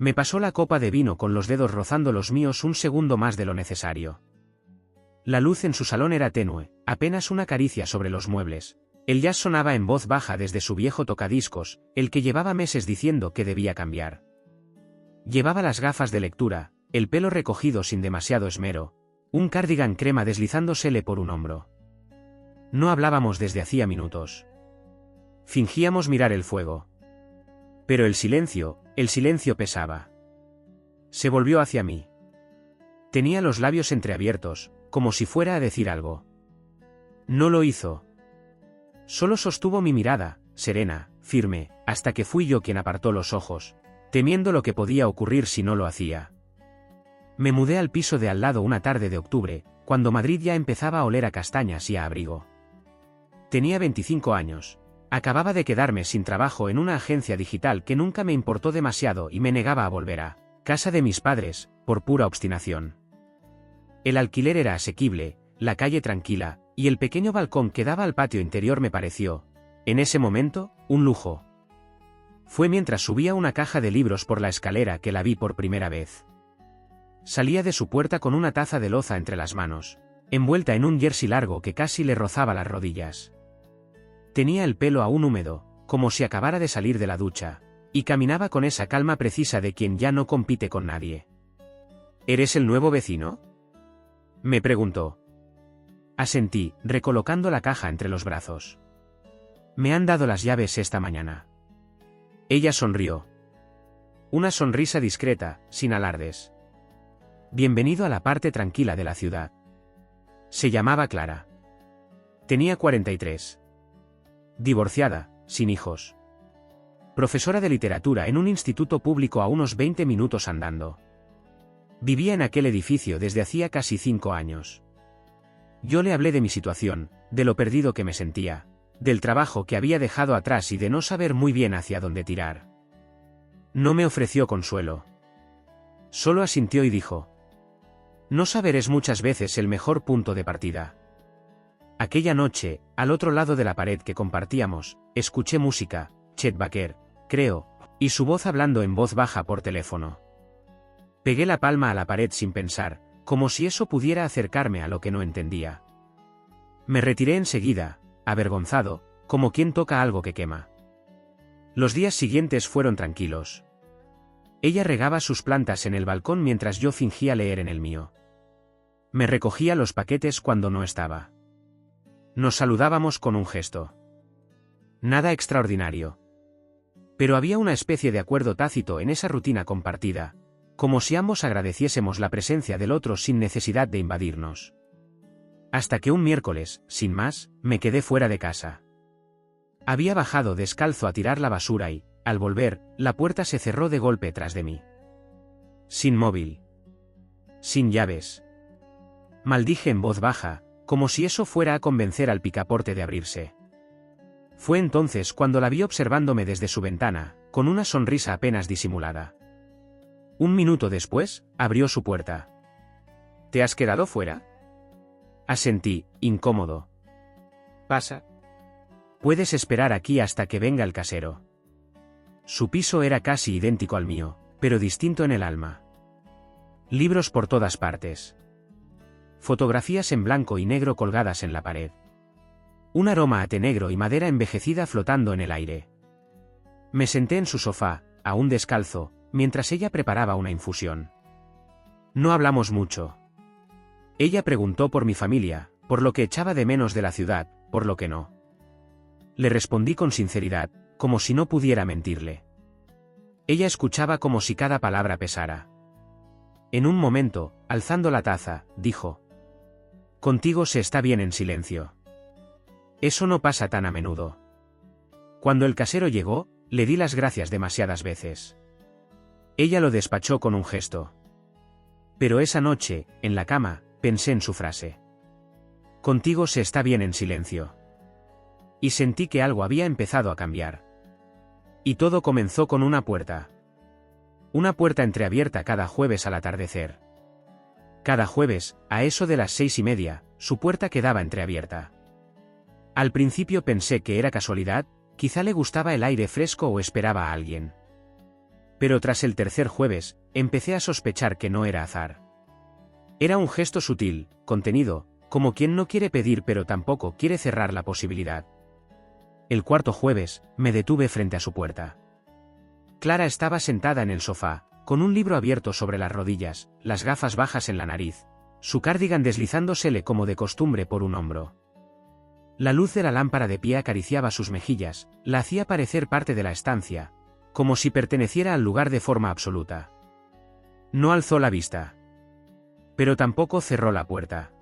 Me pasó la copa de vino con los dedos rozando los míos un segundo más de lo necesario. La luz en su salón era tenue, apenas una caricia sobre los muebles. El jazz sonaba en voz baja desde su viejo tocadiscos, el que llevaba meses diciendo que debía cambiar. Llevaba las gafas de lectura, el pelo recogido sin demasiado esmero, un cardigan crema deslizándosele por un hombro. No hablábamos desde hacía minutos. Fingíamos mirar el fuego. Pero el silencio pesaba. Se volvió hacia mí. Tenía los labios entreabiertos, como si fuera a decir algo. No lo hizo. Solo sostuvo mi mirada, serena, firme, hasta que fui yo quien apartó los ojos, temiendo lo que podía ocurrir si no lo hacía. Me mudé al piso de al lado una tarde de octubre, cuando Madrid ya empezaba a oler a castañas y a abrigo. Tenía 25 años. Acababa de quedarme sin trabajo en una agencia digital que nunca me importó demasiado y me negaba a volver a casa de mis padres, por pura obstinación. El alquiler era asequible, la calle tranquila, y el pequeño balcón que daba al patio interior me pareció, en ese momento, un lujo. Fue mientras subía una caja de libros por la escalera que la vi por primera vez. Salía de su puerta con una taza de loza entre las manos, envuelta en un jersey largo que casi le rozaba las rodillas. Tenía el pelo aún húmedo, como si acabara de salir de la ducha, y caminaba con esa calma precisa de quien ya no compite con nadie. ¿Eres el nuevo vecino?, me preguntó. Asentí, recolocando la caja entre los brazos. Me han dado las llaves esta mañana. Ella sonrió. Una sonrisa discreta, sin alardes. Bienvenido a la parte tranquila de la ciudad. Se llamaba Clara. Tenía 43. Divorciada, sin hijos. Profesora de literatura en un instituto público a unos 20 minutos andando. Vivía en aquel edificio desde hacía casi 5 años. Yo le hablé de mi situación, de lo perdido que me sentía, del trabajo que había dejado atrás y de no saber muy bien hacia dónde tirar. No me ofreció consuelo. Solo asintió y dijo: no saber es muchas veces el mejor punto de partida. Aquella noche, al otro lado de la pared que compartíamos, escuché música, Chet Baker, creo, y su voz hablando en voz baja por teléfono. Pegué la palma a la pared sin pensar, como si eso pudiera acercarme a lo que no entendía. Me retiré enseguida, avergonzado, como quien toca algo que quema. Los días siguientes fueron tranquilos. Ella regaba sus plantas en el balcón mientras yo fingía leer en el mío. Me recogía los paquetes cuando no estaba. Nos saludábamos con un gesto. Nada extraordinario. Pero había una especie de acuerdo tácito en esa rutina compartida, como si ambos agradeciésemos la presencia del otro sin necesidad de invadirnos. Hasta que un miércoles, sin más, me quedé fuera de casa. Había bajado descalzo a tirar la basura y, al volver, la puerta se cerró de golpe tras de mí. Sin móvil. Sin llaves. Maldije en voz baja, como si eso fuera a convencer al picaporte de abrirse. Fue entonces cuando la vi observándome desde su ventana, con una sonrisa apenas disimulada. Un minuto después, abrió su puerta. ¿Te has quedado fuera?, asentí, incómodo. Pasa. Puedes esperar aquí hasta que venga el casero. Su piso era casi idéntico al mío, pero distinto en el alma. Libros por todas partes. Fotografías en blanco y negro colgadas en la pared. Un aroma a té negro y madera envejecida flotando en el aire. Me senté en su sofá, aún descalzo, mientras ella preparaba una infusión. No hablamos mucho. Ella preguntó por mi familia, por lo que echaba de menos de la ciudad, por lo que no. Le respondí con sinceridad, como si no pudiera mentirle. Ella escuchaba como si cada palabra pesara. En un momento, alzando la taza, dijo: contigo se está bien en silencio. Eso no pasa tan a menudo. Cuando el casero llegó, le di las gracias demasiadas veces. Ella lo despachó con un gesto. Pero esa noche, en la cama, pensé en su frase. Contigo se está bien en silencio. Y sentí que algo había empezado a cambiar. Y todo comenzó con una puerta. Una puerta entreabierta cada jueves al atardecer. Cada jueves, a eso de las 6:30, su puerta quedaba entreabierta. Al principio pensé que era casualidad, quizá le gustaba el aire fresco o esperaba a alguien. Pero tras el tercer jueves, empecé a sospechar que no era azar. Era un gesto sutil, contenido, como quien no quiere pedir pero tampoco quiere cerrar la posibilidad. El cuarto jueves, me detuve frente a su puerta. Clara estaba sentada en el sofá, con un libro abierto sobre las rodillas, las gafas bajas en la nariz, su cardigan deslizándosele como de costumbre por un hombro. La luz de la lámpara de pie acariciaba sus mejillas, la hacía parecer parte de la estancia, como si perteneciera al lugar de forma absoluta. No alzó la vista. Pero tampoco cerró la puerta.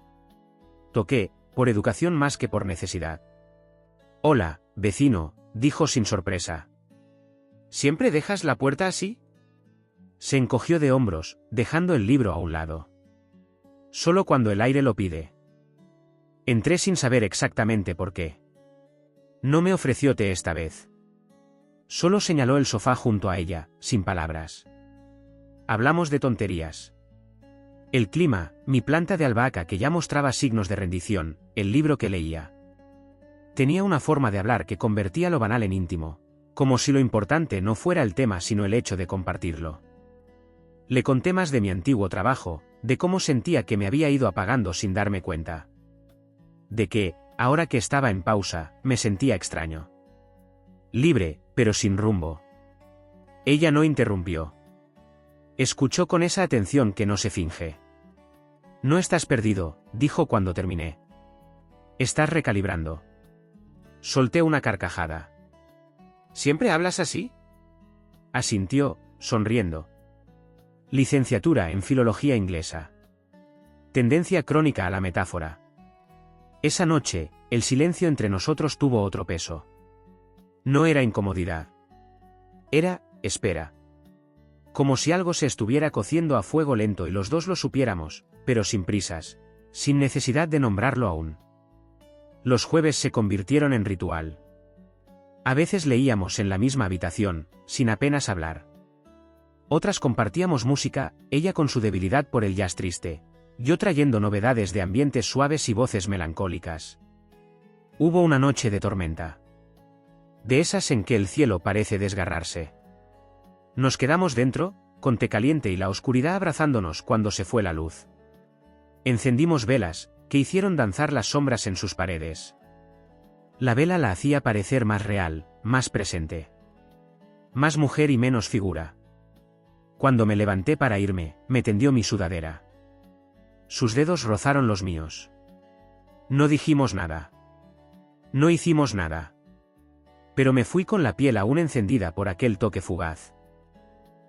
Toqué, por educación más que por necesidad. «Hola, vecino», dijo sin sorpresa. «¿Siempre dejas la puerta así?» Se encogió de hombros, dejando el libro a un lado. «Solo cuando el aire lo pide». Entré sin saber exactamente por qué. No me ofreció té esta vez. Solo señaló el sofá junto a ella, sin palabras. Hablamos de tonterías. El clima, mi planta de albahaca que ya mostraba signos de rendición, el libro que leía. Tenía una forma de hablar que convertía lo banal en íntimo, como si lo importante no fuera el tema sino el hecho de compartirlo. Le conté más de mi antiguo trabajo, de cómo sentía que me había ido apagando sin darme cuenta. De que, ahora que estaba en pausa, me sentía extraño. Libre, pero sin rumbo. Ella no interrumpió. Escuchó con esa atención que no se finge. «No estás perdido», dijo cuando terminé. «Estás recalibrando». Solté una carcajada. «¿Siempre hablas así?» Asintió, sonriendo. Licenciatura en Filología Inglesa. Tendencia crónica a la metáfora. Esa noche, el silencio entre nosotros tuvo otro peso. No era incomodidad. Era espera. Como si algo se estuviera cociendo a fuego lento y los dos lo supiéramos, pero sin prisas, sin necesidad de nombrarlo aún. Los jueves se convirtieron en ritual. A veces leíamos en la misma habitación, sin apenas hablar. Otras compartíamos música, ella con su debilidad por el jazz triste, yo trayendo novedades de ambientes suaves y voces melancólicas. Hubo una noche de tormenta. De esas en que el cielo parece desgarrarse. Nos quedamos dentro, con té caliente y la oscuridad abrazándonos cuando se fue la luz. Encendimos velas, que hicieron danzar las sombras en sus paredes. La vela la hacía parecer más real, más presente. Más mujer y menos figura. Cuando me levanté para irme, me tendió mi sudadera. Sus dedos rozaron los míos. No dijimos nada. No hicimos nada. Pero me fui con la piel aún encendida por aquel toque fugaz.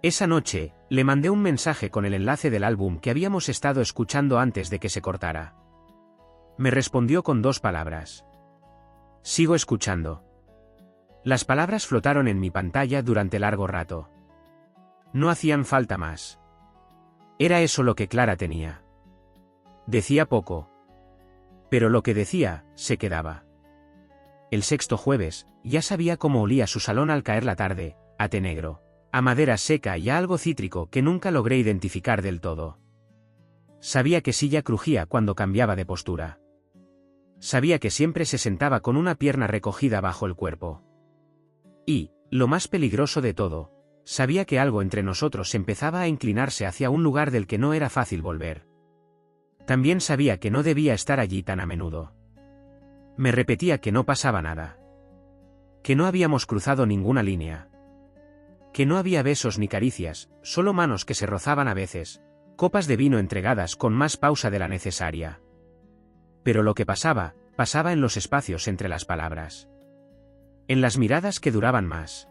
Esa noche, le mandé un mensaje con el enlace del álbum que habíamos estado escuchando antes de que se cortara. Me respondió con 2 palabras. Sigo escuchando. Las palabras flotaron en mi pantalla durante largo rato. No hacían falta más. Era eso lo que Clara tenía. Decía poco. Pero lo que decía, se quedaba. El sexto jueves, ya sabía cómo olía su salón al caer la tarde, a té negro, a madera seca y a algo cítrico que nunca logré identificar del todo. Sabía que silla crujía cuando cambiaba de postura. Sabía que siempre se sentaba con una pierna recogida bajo el cuerpo. Y, lo más peligroso de todo, sabía que algo entre nosotros empezaba a inclinarse hacia un lugar del que no era fácil volver. También sabía que no debía estar allí tan a menudo. Me repetía que no pasaba nada. Que no habíamos cruzado ninguna línea. Que no había besos ni caricias, solo manos que se rozaban a veces, copas de vino entregadas con más pausa de la necesaria. Pero lo que pasaba, pasaba en los espacios entre las palabras. En las miradas que duraban más.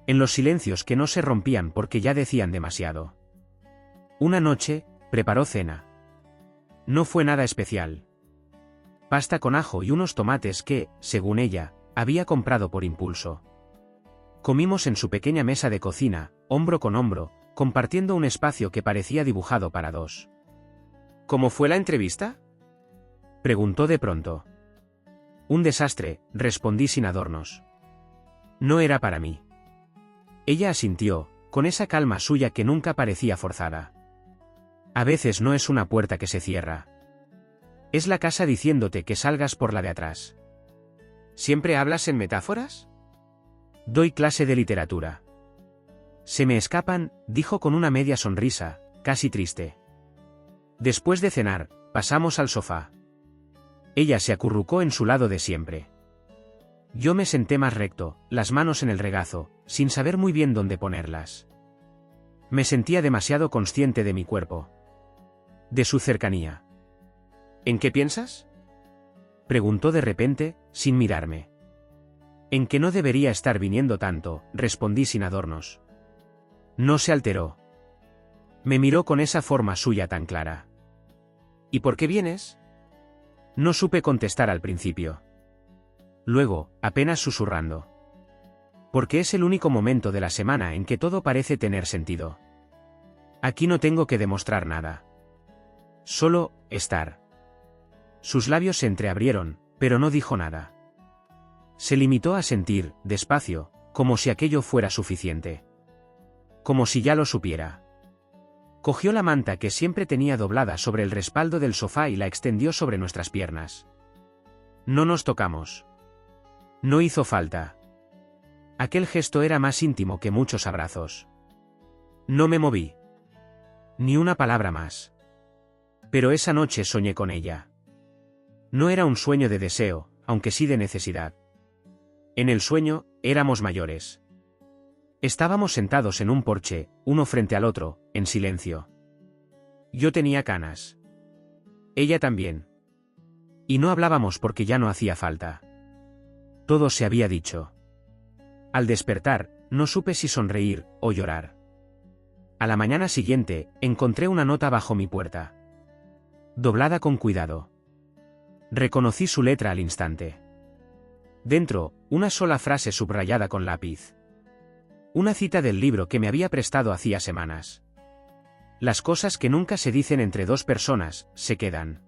En los silencios que no se rompían porque ya decían demasiado. Una noche, preparó cena. No fue nada especial. Pasta con ajo y unos tomates que, según ella, había comprado por impulso. Comimos en su pequeña mesa de cocina, hombro con hombro, compartiendo un espacio que parecía dibujado para 2. ¿Cómo fue la entrevista?, preguntó de pronto. Un desastre, respondí sin adornos. No era para mí. Ella asintió, con esa calma suya que nunca parecía forzada. A veces no es una puerta que se cierra. Es la casa diciéndote que salgas por la de atrás. ¿Siempre hablas en metáforas? Doy clase de literatura. Se me escapan, dijo con una media sonrisa, casi triste. Después de cenar, pasamos al sofá. Ella se acurrucó en su lado de siempre. Yo me senté más recto, las manos en el regazo, sin saber muy bien dónde ponerlas. Me sentía demasiado consciente de mi cuerpo. De su cercanía. ¿En qué piensas?, preguntó de repente, sin mirarme. En que no debería estar viniendo tanto, respondí sin adornos. No se alteró. Me miró con esa forma suya tan clara. ¿Y por qué vienes? No supe contestar al principio. Luego, apenas susurrando. Porque es el único momento de la semana en que todo parece tener sentido. Aquí no tengo que demostrar nada. Solo, estar. Sus labios se entreabrieron, pero no dijo nada. Se limitó a sentir, despacio, como si aquello fuera suficiente. Como si ya lo supiera. Cogió la manta que siempre tenía doblada sobre el respaldo del sofá y la extendió sobre nuestras piernas. No nos tocamos. No hizo falta. Aquel gesto era más íntimo que muchos abrazos. No me moví. Ni una palabra más. Pero esa noche soñé con ella. No era un sueño de deseo, aunque sí de necesidad. En el sueño, éramos mayores. Estábamos sentados en un porche, uno frente al otro, en silencio. Yo tenía canas. Ella también. Y no hablábamos porque ya no hacía falta. Todo se había dicho. Al despertar, no supe si sonreír o llorar. A la mañana siguiente, encontré una nota bajo mi puerta. Doblada con cuidado. Reconocí su letra al instante. Dentro, una sola frase subrayada con lápiz. Una cita del libro que me había prestado hacía semanas. Las cosas que nunca se dicen entre dos personas, se quedan.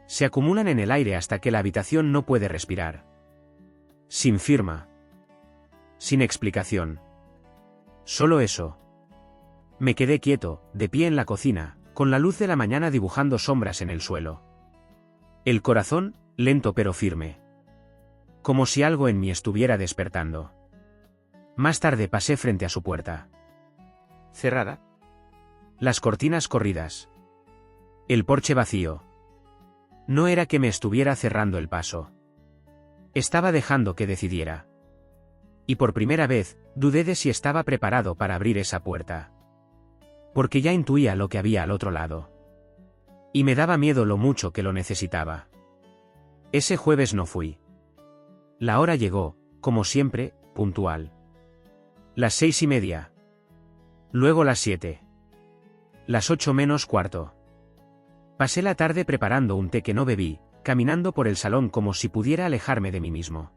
Se acumulan en el aire hasta que la habitación no puede respirar. Sin firma. Sin explicación. Solo eso. Me quedé quieto, de pie en la cocina, con la luz de la mañana dibujando sombras en el suelo. El corazón, lento pero firme. Como si algo en mí estuviera despertando. Más tarde pasé frente a su puerta. ¿Cerrada? Las cortinas corridas. El porche vacío. No era que me estuviera cerrando el paso. Estaba dejando que decidiera. Y por primera vez, dudé de si estaba preparado para abrir esa puerta. Porque ya intuía lo que había al otro lado. Y me daba miedo lo mucho que lo necesitaba. Ese jueves no fui. La hora llegó, como siempre, puntual. Las 6:30. Luego las 7. Las 8 menos cuarto. Pasé la tarde preparando un té que no bebí, caminando por el salón como si pudiera alejarme de mí mismo.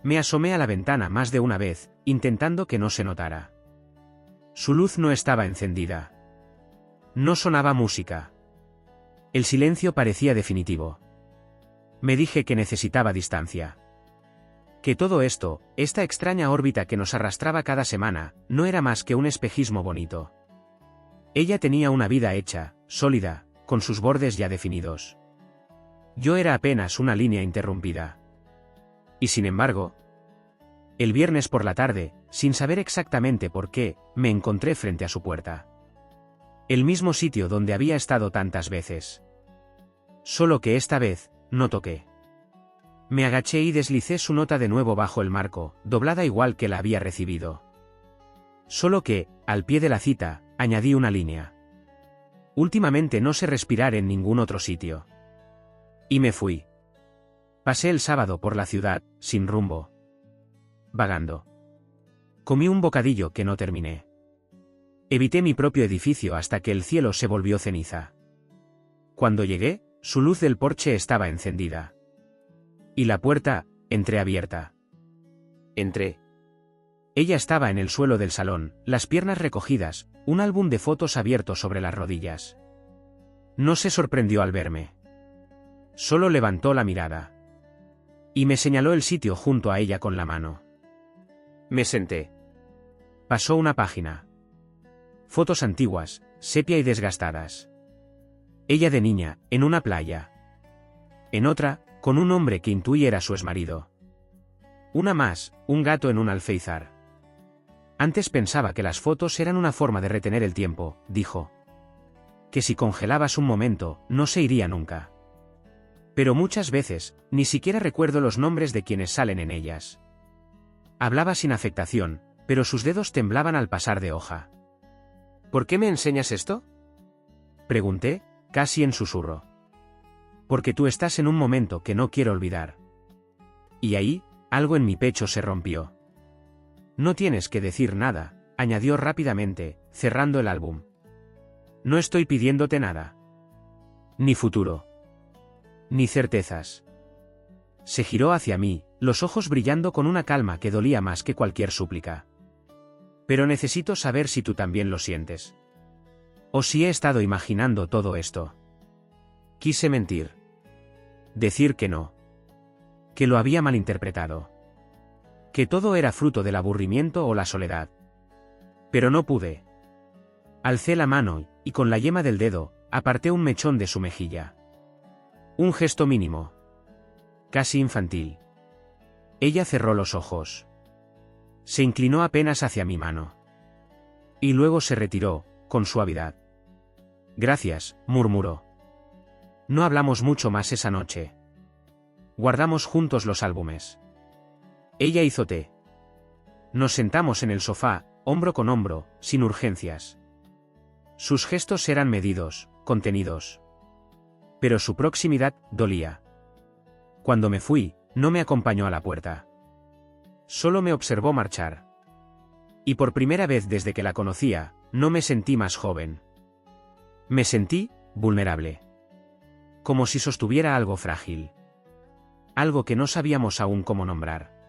Me asomé a la ventana más de una vez, intentando que no se notara. Su luz no estaba encendida. No sonaba música. El silencio parecía definitivo. Me dije que necesitaba distancia. Que todo esto, esta extraña órbita que nos arrastraba cada semana, no era más que un espejismo bonito. Ella tenía una vida hecha, sólida, con sus bordes ya definidos. Yo era apenas una línea interrumpida. Y sin embargo, el viernes por la tarde, sin saber exactamente por qué, me encontré frente a su puerta. El mismo sitio donde había estado tantas veces. Solo que esta vez, no toqué. Me agaché y deslicé su nota de nuevo bajo el marco, doblada igual que la había recibido. Solo que, al pie de la cita, añadí una línea. Últimamente no sé respirar en ningún otro sitio. Y me fui. Pasé el sábado por la ciudad, sin rumbo. Vagando. Comí un bocadillo que no terminé. Evité mi propio edificio hasta que el cielo se volvió ceniza. Cuando llegué, su luz del porche estaba encendida. Y la puerta, entreabierta. Entré. Ella estaba en el suelo del salón, las piernas recogidas, un álbum de fotos abierto sobre las rodillas. No se sorprendió al verme. Solo levantó la mirada. Y me señaló el sitio junto a ella con la mano. Me senté. Pasó una página. Fotos antiguas, sepia y desgastadas. Ella de niña, en una playa. En otra, con un hombre que intuí era su exmarido. Una más, un gato en un alféizar. Antes pensaba que las fotos eran una forma de retener el tiempo, dijo. Que si congelabas un momento, no se iría nunca. Pero muchas veces, ni siquiera recuerdo los nombres de quienes salen en ellas. Hablaba sin afectación, pero sus dedos temblaban al pasar de hoja. ¿Por qué me enseñas esto?, pregunté, casi en susurro. Porque tú estás en un momento que no quiero olvidar. Y ahí, algo en mi pecho se rompió. No tienes que decir nada, añadió rápidamente, cerrando el álbum. No estoy pidiéndote nada. Ni futuro. Ni certezas. Se giró hacia mí, los ojos brillando con una calma que dolía más que cualquier súplica. Pero necesito saber si tú también lo sientes. O si he estado imaginando todo esto. Quise mentir. Decir que no. Que lo había malinterpretado. Que todo era fruto del aburrimiento o la soledad. Pero no pude. Alcé la mano y con la yema del dedo, aparté un mechón de su mejilla. Un gesto mínimo. Casi infantil. Ella cerró los ojos. Se inclinó apenas hacia mi mano. Y luego se retiró, con suavidad. Gracias, murmuró. No hablamos mucho más esa noche. Guardamos juntos los álbumes. Ella hizo té. Nos sentamos en el sofá, hombro con hombro, sin urgencias. Sus gestos eran medidos, contenidos. Pero su proximidad dolía. Cuando me fui, no me acompañó a la puerta. Solo me observó marchar. Y por primera vez desde que la conocía, no me sentí más joven. Me sentí vulnerable. Como si sostuviera algo frágil. Algo que no sabíamos aún cómo nombrar.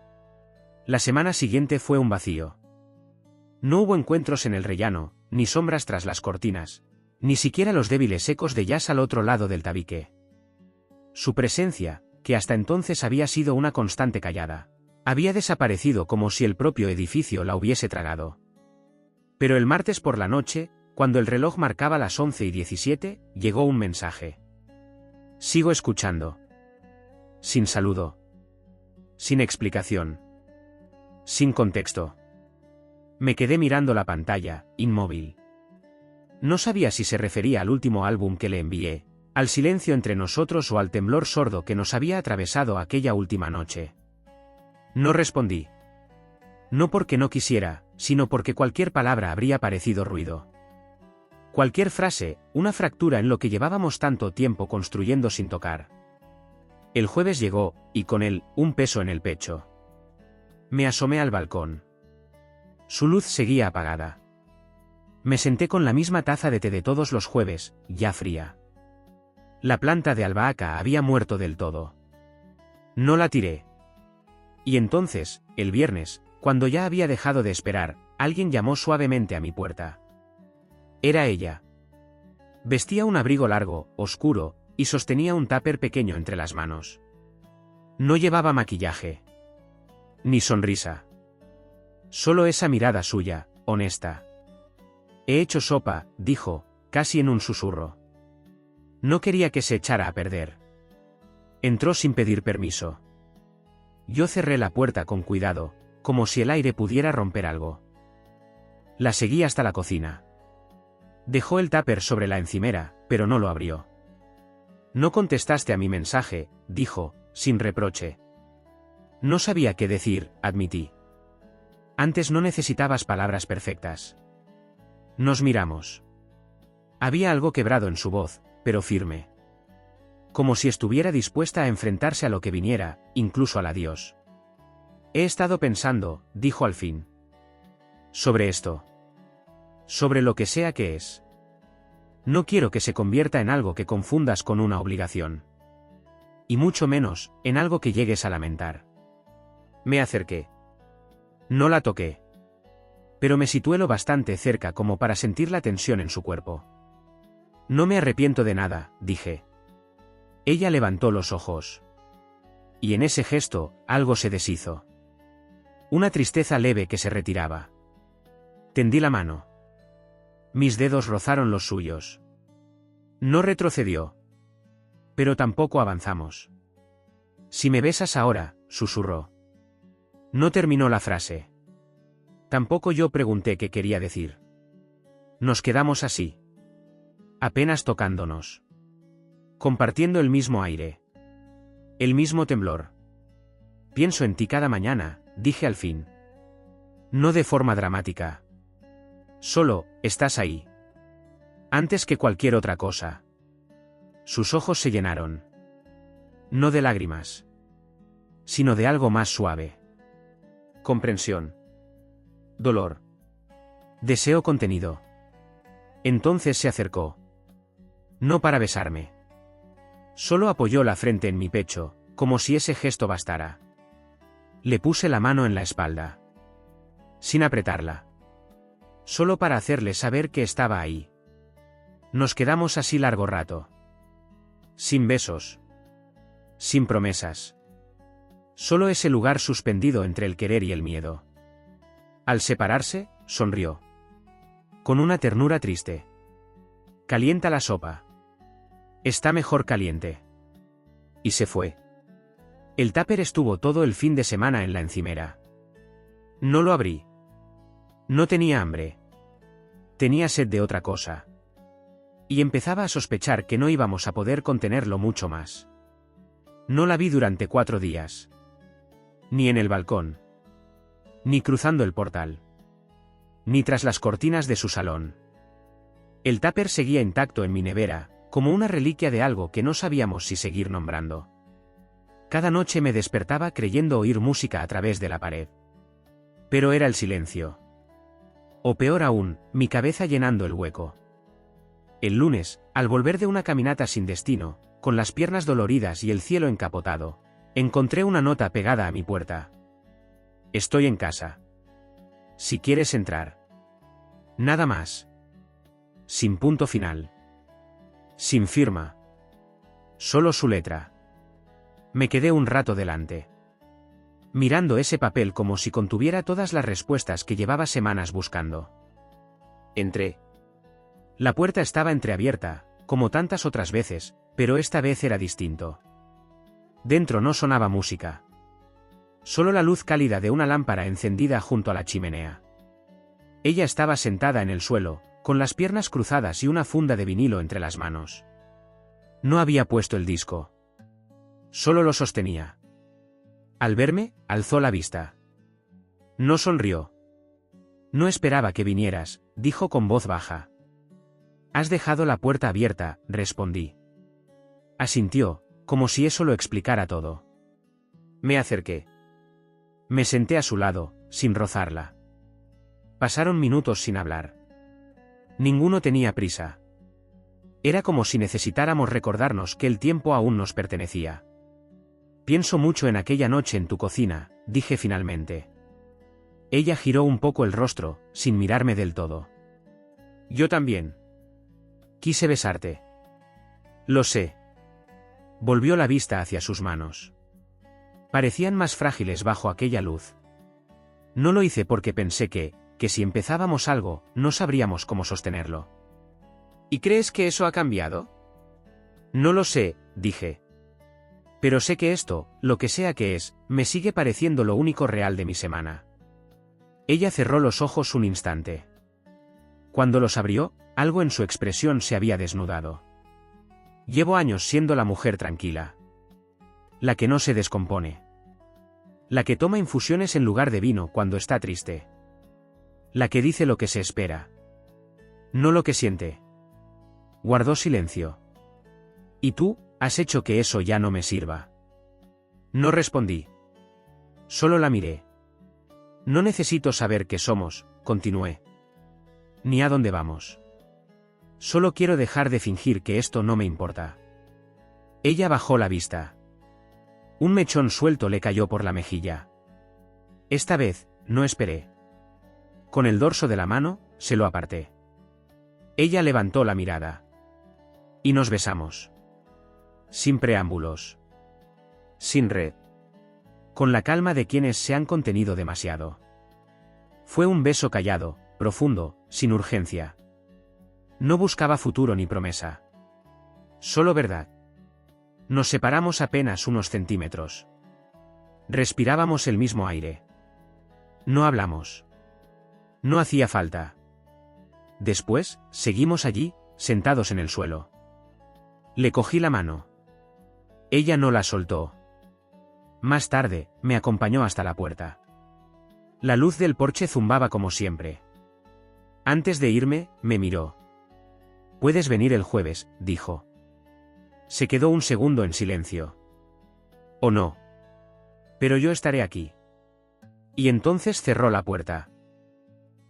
La semana siguiente fue un vacío. No hubo encuentros en el rellano, ni sombras tras las cortinas, ni siquiera los débiles ecos de jazz al otro lado del tabique. Su presencia, que hasta entonces había sido una constante callada, había desaparecido como si el propio edificio la hubiese tragado. Pero el martes por la noche, cuando el reloj marcaba las 11:17, llegó un mensaje. Sigo escuchando. Sin saludo. Sin explicación. Sin contexto. Me quedé mirando la pantalla, inmóvil. No sabía si se refería al último álbum que le envié, al silencio entre nosotros o al temblor sordo que nos había atravesado aquella última noche. No respondí. No porque no quisiera, sino porque cualquier palabra habría parecido ruido. Cualquier frase, una fractura en lo que llevábamos tanto tiempo construyendo sin tocar. El jueves llegó, y con él, un peso en el pecho. Me asomé al balcón. Su luz seguía apagada. Me senté con la misma taza de té de todos los jueves, ya fría. La planta de albahaca había muerto del todo. No la tiré. Y entonces, el viernes, cuando ya había dejado de esperar, alguien llamó suavemente a mi puerta. Era ella. Vestía un abrigo largo, oscuro, y sostenía un tupper pequeño entre las manos. No llevaba maquillaje. Ni sonrisa. Solo esa mirada suya, honesta. He hecho sopa, dijo, casi en un susurro. No quería que se echara a perder. Entró sin pedir permiso. Yo cerré la puerta con cuidado, como si el aire pudiera romper algo. La seguí hasta la cocina. Dejó el tupper sobre la encimera, pero no lo abrió. No contestaste a mi mensaje, dijo, sin reproche. No sabía qué decir, admití. Antes no necesitabas palabras perfectas. Nos miramos. Había algo quebrado en su voz, pero firme. Como si estuviera dispuesta a enfrentarse a lo que viniera, incluso al adiós. He estado pensando, dijo al fin. Sobre esto. Sobre lo que sea que es. No quiero que se convierta en algo que confundas con una obligación. Y mucho menos, en algo que llegues a lamentar. Me acerqué. No la toqué. Pero me situé lo bastante cerca como para sentir la tensión en su cuerpo. No me arrepiento de nada, dije. Ella levantó los ojos. Y en ese gesto, algo se deshizo. Una tristeza leve que se retiraba. Tendí la mano. Mis dedos rozaron los suyos. No retrocedió. Pero tampoco avanzamos. Si me besas ahora, susurró. No terminó la frase. Tampoco yo pregunté qué quería decir. Nos quedamos así. Apenas tocándonos. Compartiendo el mismo aire. El mismo temblor. Pienso en ti cada mañana, dije al fin. No de forma dramática. Solo, estás ahí. Antes que cualquier otra cosa. Sus ojos se llenaron. No de lágrimas. Sino de algo más suave. Comprensión. Dolor. Deseo contenido. Entonces se acercó. No para besarme. Solo apoyó la frente en mi pecho, como si ese gesto bastara. Le puse la mano en la espalda. Sin apretarla. Solo para hacerle saber que estaba ahí. Nos quedamos así largo rato. Sin besos. Sin promesas. Solo ese lugar suspendido entre el querer y el miedo. Al separarse, sonrió. Con una ternura triste. Calienta la sopa. Está mejor caliente. Y se fue. El tupper estuvo todo el fin de semana en la encimera. No lo abrí. No tenía hambre. Tenía sed de otra cosa. Y empezaba a sospechar que no íbamos a poder contenerlo mucho más. No la vi durante 4 días. Ni en el balcón. Ni cruzando el portal. Ni tras las cortinas de su salón. El tupper seguía intacto en mi nevera, como una reliquia de algo que no sabíamos si seguir nombrando. Cada noche me despertaba creyendo oír música a través de la pared. Pero era el silencio. O peor aún, mi cabeza llenando el hueco. El lunes, al volver de una caminata sin destino, con las piernas doloridas y el cielo encapotado, encontré una nota pegada a mi puerta. Estoy en casa. Si quieres entrar. Nada más. Sin punto final. Sin firma. Solo su letra. Me quedé un rato delante. Mirando ese papel como si contuviera todas las respuestas que llevaba semanas buscando. Entré. La puerta estaba entreabierta, como tantas otras veces, pero esta vez era distinto. Dentro no sonaba música. Solo la luz cálida de una lámpara encendida junto a la chimenea. Ella estaba sentada en el suelo, con las piernas cruzadas y una funda de vinilo entre las manos. No había puesto el disco. Solo lo sostenía. Al verme, alzó la vista. No sonrió. No esperaba que vinieras, dijo con voz baja. Has dejado la puerta abierta, respondí. Asintió, como si eso lo explicara todo. Me acerqué. Me senté a su lado, sin rozarla. Pasaron minutos sin hablar. Ninguno tenía prisa. Era como si necesitáramos recordarnos que el tiempo aún nos pertenecía. Pienso mucho en aquella noche en tu cocina, dije finalmente. Ella giró un poco el rostro, sin mirarme del todo. Yo también. Quise besarte. Lo sé. Volvió la vista hacia sus manos. Parecían más frágiles bajo aquella luz. No lo hice porque pensé que si empezábamos algo, no sabríamos cómo sostenerlo. ¿Y crees que eso ha cambiado? No lo sé, dije. Pero sé que esto, lo que sea que es, me sigue pareciendo lo único real de mi semana. Ella cerró los ojos un instante. Cuando los abrió, algo en su expresión se había desnudado. Llevo años siendo la mujer tranquila. La que no se descompone. La que toma infusiones en lugar de vino cuando está triste. La que dice lo que se espera. No lo que siente. Guardó silencio. ¿Y tú, has hecho que eso ya no me sirva? No respondí. Solo la miré. No necesito saber qué somos, continué. Ni a dónde vamos. Solo quiero dejar de fingir que esto no me importa. Ella bajó la vista. Un mechón suelto le cayó por la mejilla. Esta vez, no esperé. Con el dorso de la mano, se lo aparté. Ella levantó la mirada. Y nos besamos. Sin preámbulos. Sin red. Con la calma de quienes se han contenido demasiado. Fue un beso callado, profundo, sin urgencia. No buscaba futuro ni promesa. Solo verdad. Nos separamos apenas unos centímetros. Respirábamos el mismo aire. No hablamos. No hacía falta. Después, seguimos allí, sentados en el suelo. Le cogí la mano. Ella no la soltó. Más tarde, me acompañó hasta la puerta. La luz del porche zumbaba como siempre. Antes de irme, me miró. «Puedes venir el jueves», dijo. Se quedó un segundo en silencio. «¿O no? Pero yo estaré aquí». Y entonces cerró la puerta.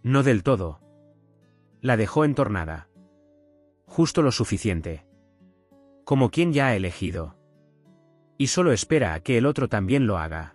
No del todo. La dejó entornada. Justo lo suficiente. Como quien ya ha elegido. Y solo espera a que el otro también lo haga.